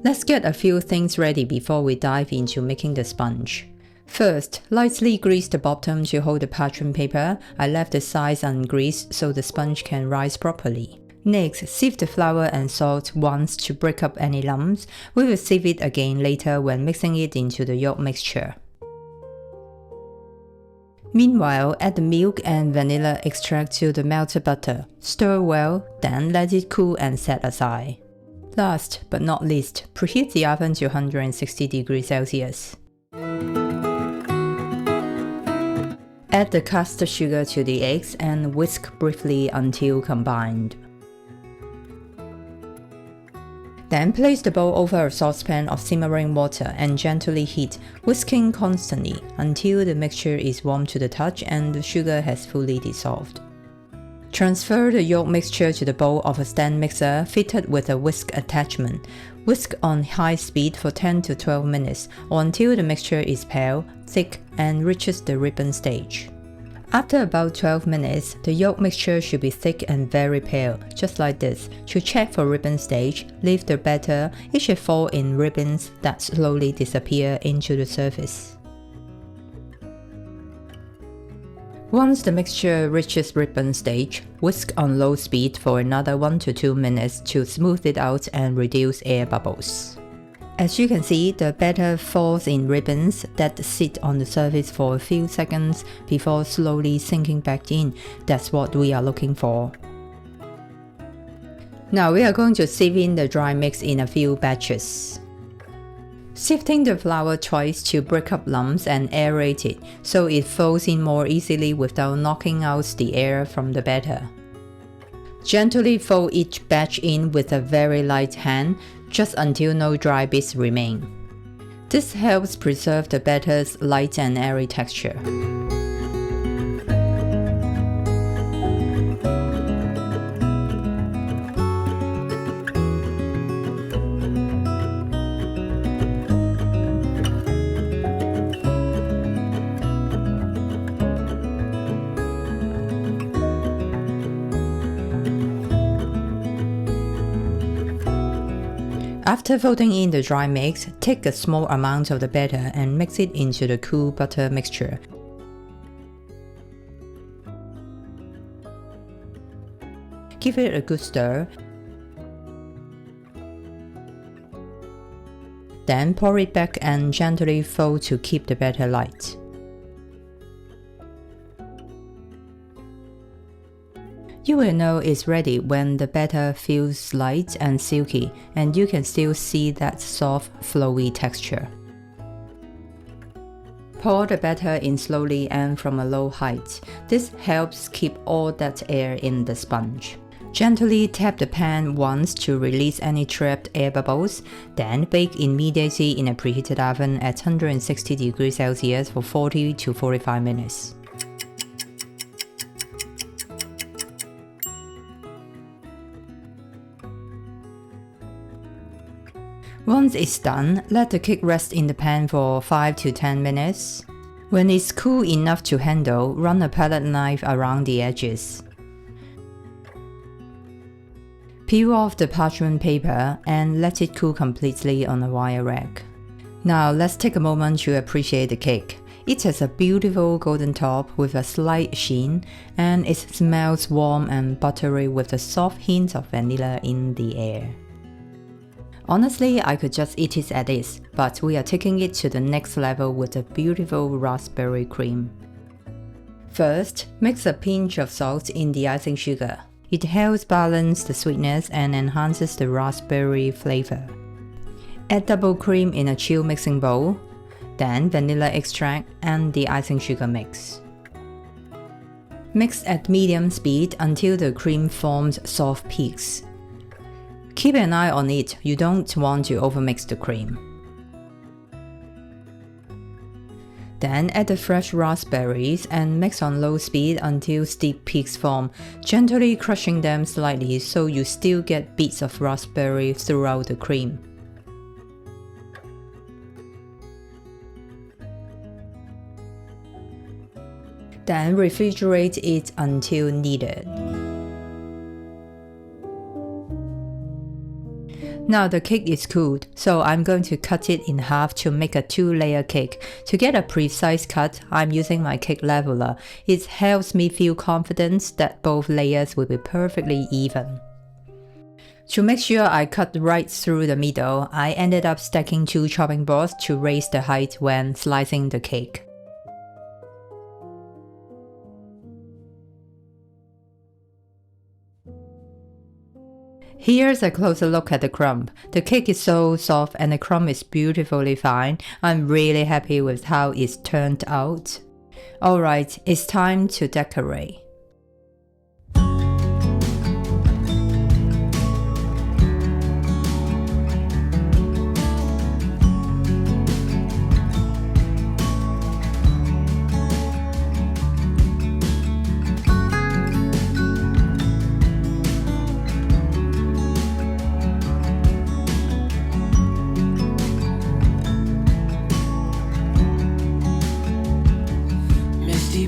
Let's get a few things ready before we dive into making the sponge. First, lightly grease the bottom to hold the parchment paper. I left the sides ungreased so the sponge can rise properly. Next, sieve the flour and salt once to break up any lumps. We will sieve it again later when mixing it into the yolk mixture. Meanwhile, add the milk and vanilla extract to the melted butter. Stir well, then let it cool and set aside. Last but not least, preheat the oven to 160 degrees Celsius. Add the caster sugar to the eggs and whisk briefly until combined. Then place the bowl over a saucepan of simmering water and gently heat, whisking constantly until the mixture is warm to the touch and the sugar has fully dissolved. Transfer the yolk mixture to the bowl of a stand mixer fitted with a whisk attachment. Whisk on high speed for 10 to 12 minutes or until the mixture is pale, thick, and reaches the ribbon stage. After about 12 minutes, the yolk mixture should be thick and very pale, just like this. To check for ribbon stage, leave the batter. It should fall in ribbons that slowly disappear into the surface. Once the mixture reaches ribbon stage, whisk on low speed for another 1 to 2 minutes to smooth it out and reduce air bubbles. As you can see, the batter falls in ribbons that sit on the surface for a few seconds before slowly sinking back in. That's what we are looking for. Now we are going to sieve in the dry mix in a few batches. Sifting the flour twice to break up lumps and aerate it so it flows in more easily without knocking out the air from the batter. Gently fold each batch in with a very light hand, just until no dry bits remain. This helps preserve the batter's light and airy texture. After folding in the dry mix, take a small amount of the batter and mix it into the cool butter mixture. Give it a good stir. Then pour it back and gently fold to keep the batter light. You will know it's ready when the batter feels light and silky, and you can still see that soft, flowy texture. Pour the batter in slowly and from a low height. This helps keep all that air in the sponge. Gently tap the pan once to release any trapped air bubbles, then bake immediately in a preheated oven at 160 degrees Celsius for 40 to 45 minutes. Once it's done, let the cake rest in the pan for 5 to 10 minutes. When it's cool enough to handle, run a palette knife around the edges. Peel off the parchment paper and let it cool completely on a wire rack. Now let's take a moment to appreciate the cake. It has a beautiful golden top with a slight sheen, and it smells warm and buttery with a soft hint of vanilla in the air. Honestly, I could just eat it as is, but we are taking it to the next level with a beautiful raspberry cream. First, mix a pinch of salt in the icing sugar. It helps balance the sweetness and enhances the raspberry flavor. Add double cream in a chill mixing bowl, then vanilla extract and the icing sugar mix. Mix at medium speed until the cream forms soft peaks. Keep an eye on it, you don't want to overmix the cream. Then add the fresh raspberries and mix on low speed until steep peaks form, gently crushing them slightly so you still get bits of raspberry throughout the cream. Then refrigerate it until needed. Now the cake is cooled, so I'm going to cut it in half to make a 2-layer cake. To get a precise cut, I'm using my cake leveler. It helps me feel confident that both layers will be perfectly even. To make sure I cut right through the middle, I ended up stacking 2 chopping boards to raise the height when slicing the cake. Here's a closer look at the crumb. The cake is so soft and the crumb is beautifully fine. I'm really happy with how it's turned out. Alright, it's time to decorate.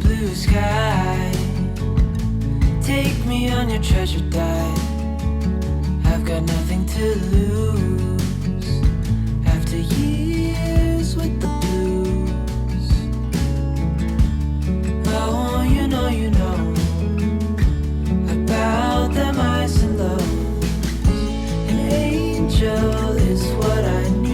Blue sky, take me on your treasure dive. I've got nothing to lose after years with the blues. Oh, you know about them highs and lows. An angel is what I need.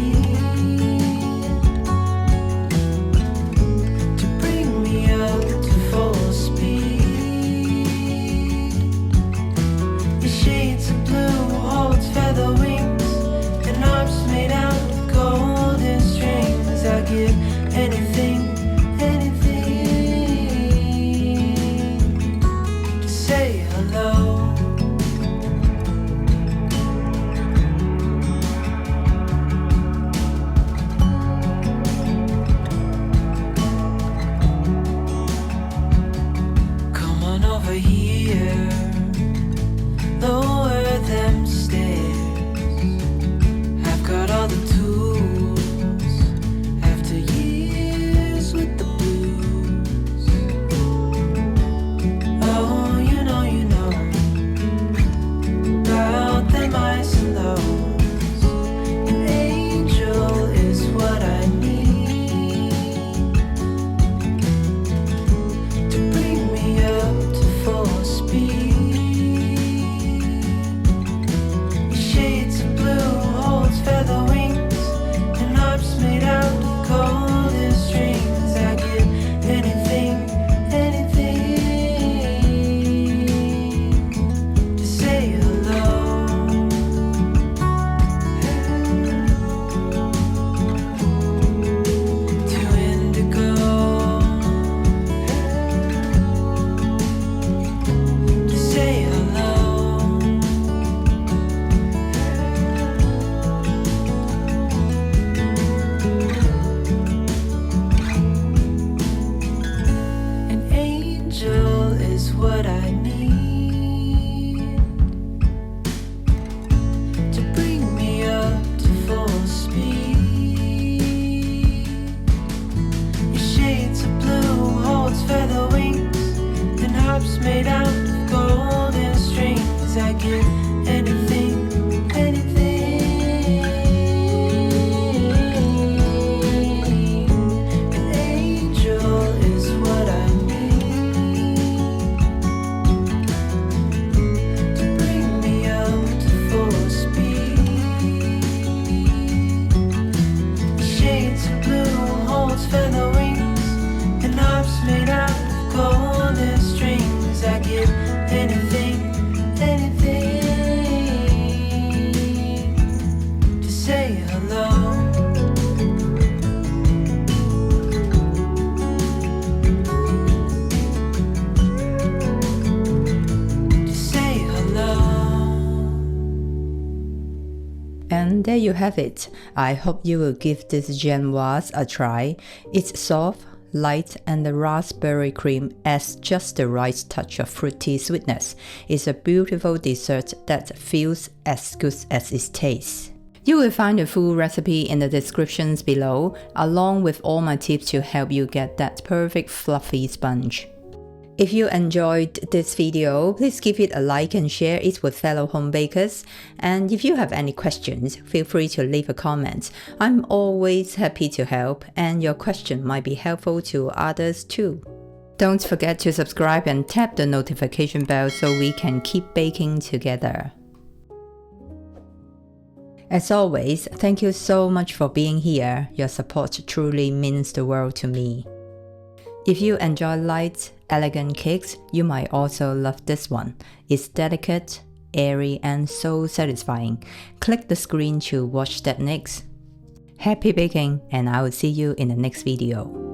Made out of golden strings, I give anything, anything. An angel is what I need to bring me up to full speed. Shades of blue holds feather wings, and arms made out of golden strings. I give anything, anything to say hello. To say hello. And there you have it. I hope you will give this Genoise a try. It's soft, light, and the raspberry cream adds just the right touch of fruity sweetness. It's a beautiful dessert that feels as good as it tastes. You will find the full recipe in the descriptions below, along with all my tips to help you get that perfect fluffy sponge. If you enjoyed this video, please give it a like and share it with fellow home bakers. And if you have any questions, feel free to leave a comment. I'm always happy to help, and your question might be helpful to others too. Don't forget to subscribe and tap the notification bell so we can keep baking together. As always, thank you so much for being here. Your support truly means the world to me. If you enjoy light, elegant cakes, you might also love this one. It's delicate, airy, and so satisfying. Click the screen to watch that next. Happy baking, and I will see you in the next video.